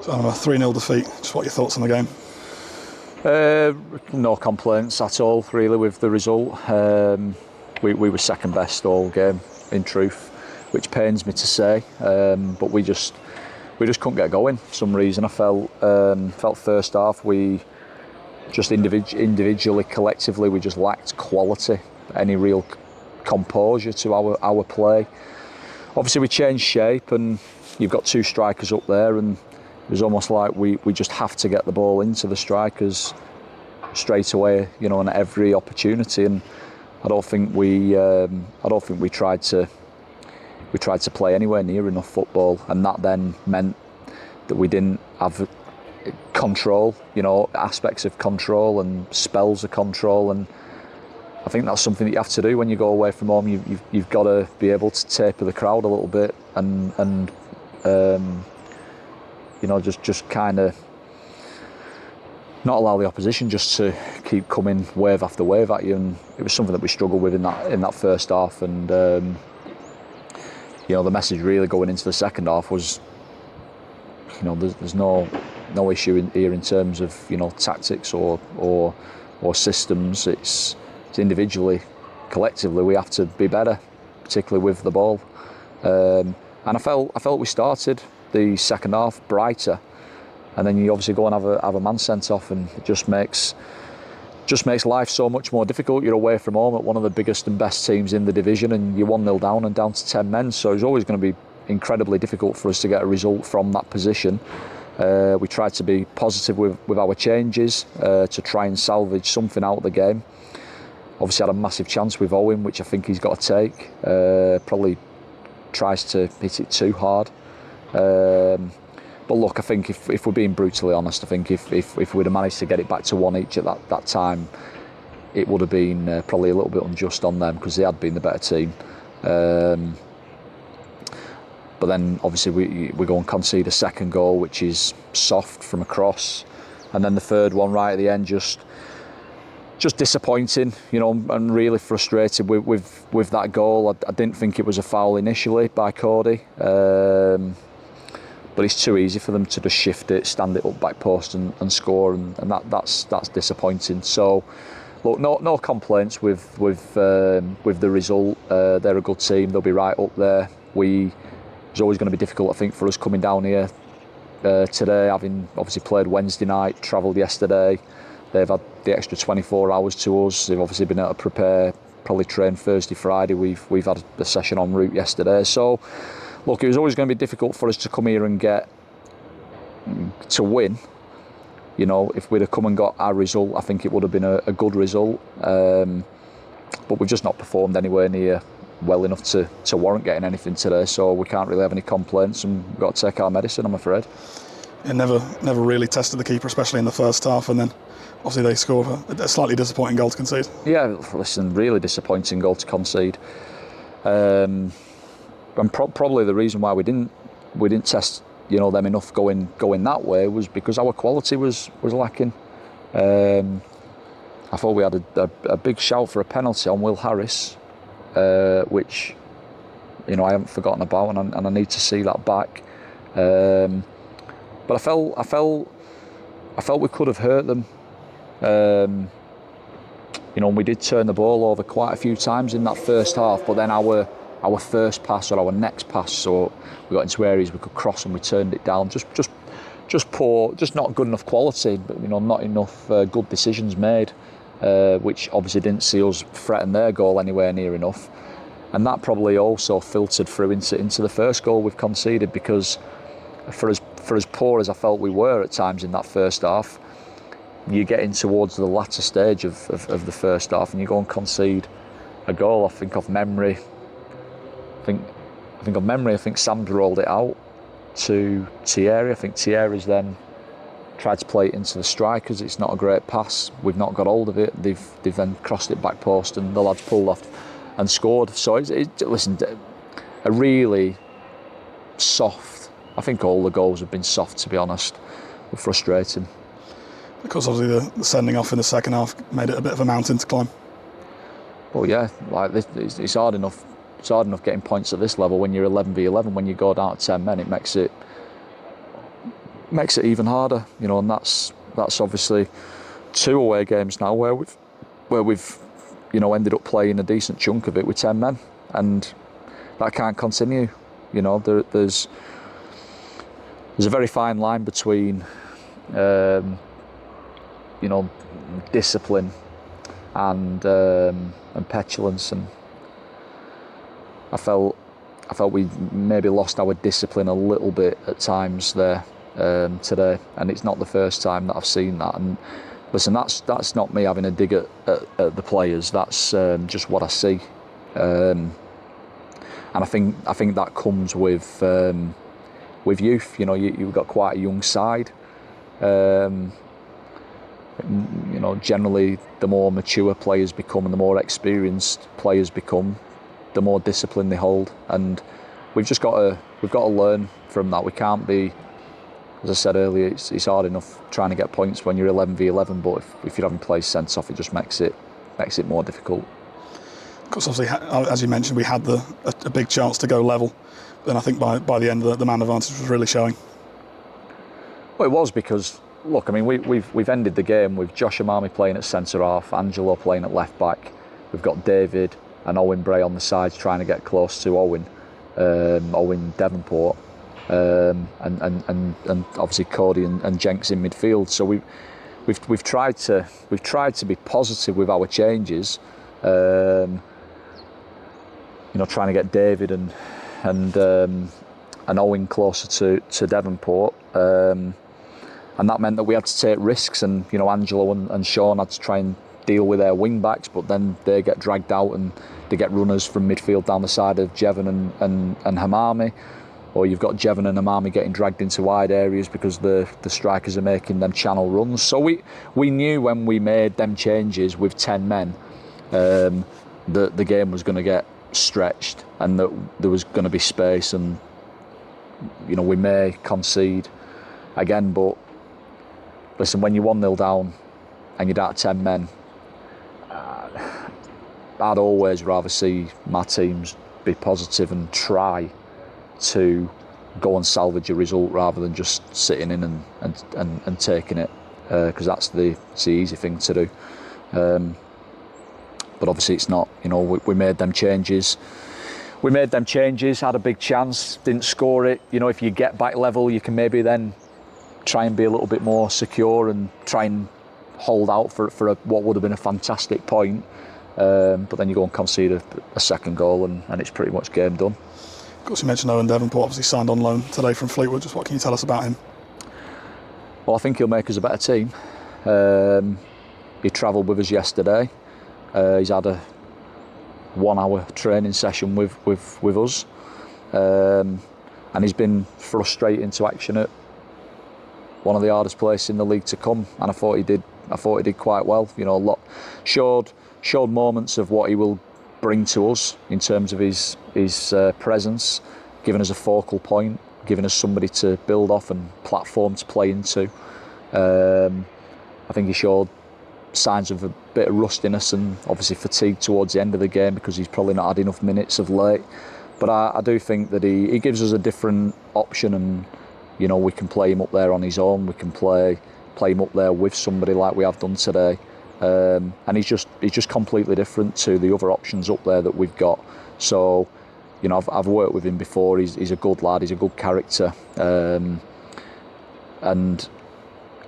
So, a 3-0 defeat. Just what are your thoughts on the game? No complaints at all, really, with the result. We were second best all game, in truth, which pains me to say. But we just couldn't get going for some reason. I felt first half we just individually, collectively, we just lacked quality, any real composure to our play. Obviously, we changed shape, and you've got two strikers up there, and it was almost like we just have to get the ball into the strikers straight away, on every opportunity. And I don't think we tried to play anywhere near enough football, and that then meant that we didn't have control, aspects of control and spells of control. And I think that's something that you have to do when you go away from home. You've got to be able to taper the crowd a little bit and just kind of not allow the opposition just to keep coming wave after wave at you. And it was something that we struggled with in that first half. And the message really going into the second half was, there's no issue here in terms of tactics or systems. It's individually, collectively, we have to be better, particularly with the ball. And I felt we started the second half brighter, and then you obviously go and have a man sent off, and it just makes life so much more difficult. You're away from home at one of the biggest and best teams in the division, and you're 1-0 down and down to 10 men. So it's always going to be incredibly difficult for us to get a result from that position. We tried to be positive with our changes to try and salvage something out of the game. Obviously had a massive chance with Owen, which I think he's got to take. Probably tries to hit it too hard. But look, I think if we're being brutally honest, I think if we'd have managed to get it back to 1 each at that time, it would have been probably a little bit unjust on them, because they had been the better team. But then obviously we go and concede a second goal, which is soft from a cross, and then the third one right at the end just disappointing, and really frustrated with that goal. I didn't think it was a foul initially by Cody, but it's too easy for them to just shift it, stand it up back post and score, and that's disappointing. So look, no complaints with the result. They're a good team. They'll be right up there. It's always going to be difficult, I think, for us coming down here today, having obviously played Wednesday night, travelled yesterday. They've had the extra 24 hours to us. They've obviously been able to prepare, probably train Thursday, Friday. We've had a session en route yesterday. So, look, it was always going to be difficult for us to come here and get to win. If we'd have come and got our result, I think it would have been a good result. But we've just not performed anywhere near well enough to warrant getting anything today. So we can't really have any complaints, and we've got to take our medicine, I'm afraid. It never really tested the keeper, especially in the first half, and then obviously they scored a slightly disappointing goal to concede. Yeah, listen, really disappointing goal to concede. And probably the reason why we didn't test them enough going that way was because our quality was lacking. I thought we had a big shout for a penalty on Will Harris, which I haven't forgotten about, and I need to see that back. But I felt we could have hurt them. And we did turn the ball over quite a few times in that first half, but then our first pass or our next pass, so we got into areas we could cross and we turned it down. Just poor, just not good enough quality, but not enough good decisions made, which obviously didn't see us threaten their goal anywhere near enough. And that probably also filtered through into the first goal we've conceded, because for as poor as I felt we were at times in that first half, you're getting towards the latter stage of the first half and you go and concede a goal. I think off memory, I think Sam rolled it out to Thierry. I think Thierry's then tried to play it into the strikers. It's not a great pass. We've not got hold of it. They've then crossed it back post and the lads pulled off and scored. So listen, a really soft. I think all the goals have been soft, to be honest. Frustrating. Because obviously the sending off in the second half made it a bit of a mountain to climb. Well, yeah, like it's hard enough. It's hard enough getting points at this level when you're 11v11. When you go down to 10 men, it makes it makes it even harder, and that's obviously 2 away games now where we've ended up playing a decent chunk of it with 10 men, and that can't continue. There's a very fine line between discipline and petulance, and I felt we maybe lost our discipline a little bit at times there today, and it's not the first time that I've seen that. And listen, that's not me having a dig at the players. That's just what I see, and I think that comes with youth. You've got quite a young side. Generally, the more mature players become and the more experienced players become, the more discipline they hold, and we've got to learn from that. We can't be, as I said earlier, it's hard enough trying to get points when you're 11v11, but if you're having players sent off, it just makes it more difficult. Because obviously, as you mentioned, we had a big chance to go level, but then I think by the end, the man advantage was really showing. Well, it was because, look, I mean, we've ended the game with Josh Amami playing at centre half, Angelo playing at left back. We've got David and Owen Bray on the sides trying to get close to Owen Devonport, and obviously Cody and Jenks in midfield. So we've tried to be positive with our changes, trying to get David and Owen closer to Devonport. And that meant that we had to take risks, and Angelo and Sean had to try and deal with their wing backs, but then they get dragged out and they get runners from midfield down the side of Jevon and Hamami, or you've got Jevon and Hamami getting dragged into wide areas because the strikers are making them channel runs. So we knew when we made them changes with 10 men that the game was going to get stretched and that there was going to be space, and we may concede again, but listen, when you're 1-0 down and you're down to 10 men, I'd always rather see my teams be positive and try to go and salvage a result rather than just sitting in and taking it, because that's the easy thing to do. But obviously it's not. We made them changes. Had a big chance, didn't score it. If you get back level, you can maybe then try and be a little bit more secure and try and hold out for what would have been a fantastic point. But then you go and concede a second goal and it's pretty much game done. Of course, you mentioned Owen Devonport obviously signed on loan today from Fleetwood. Just what can you tell us about him? Well, I think he'll make us a better team. He travelled with us yesterday. He's had a 1-hour training session with us, and he's been frustrated into action at one of the hardest places in the league to come. And I thought he did quite well. A lot showed moments of what he will bring to us in terms of his presence, giving us a focal point, giving us somebody to build off and platform to play into. I think he showed signs of a bit of rustiness and obviously fatigue towards the end of the game because he's probably not had enough minutes of late. But I do think that he gives us a different option, and we can play him up there on his own. We can play him up there with somebody like we have done today. And he's just completely different to the other options up there that we've got. So, I've worked with him before. He's a good lad. He's a good character, and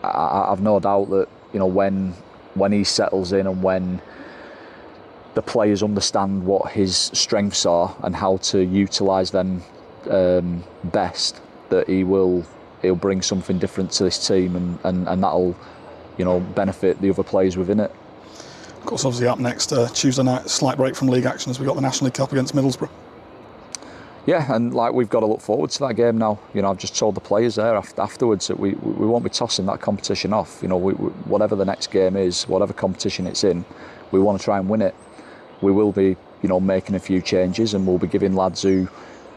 I've no doubt that when he settles in and when the players understand what his strengths are and how to utilise them best, that he'll bring something different to this team, and that'll benefit the other players within it. Of course, obviously up next Tuesday night, slight break from league action as we got the National League Cup against Middlesbrough. Yeah, and we've got to look forward to that game now. I've just told the players there afterwards that we won't be tossing that competition off. Whatever the next game is, whatever competition it's in, we want to try and win it. We will be, making a few changes, and we'll be giving lads who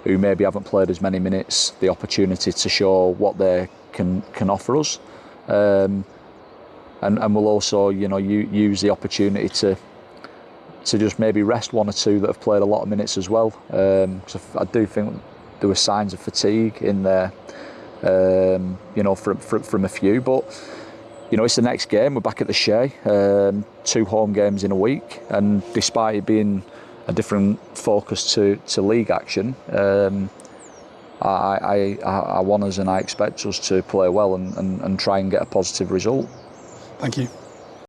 maybe haven't played as many minutes the opportunity to show what they can offer us. And we'll also, use the opportunity to just maybe rest one or two that have played a lot of minutes as well. Because I do think there were signs of fatigue in there you know, from a few. But you know, it's the next game. We're back at the Shea, 2 home games in a week, and despite it being a different focus to league action, I want us and I expect us to play well and try and get a positive result. Thank you.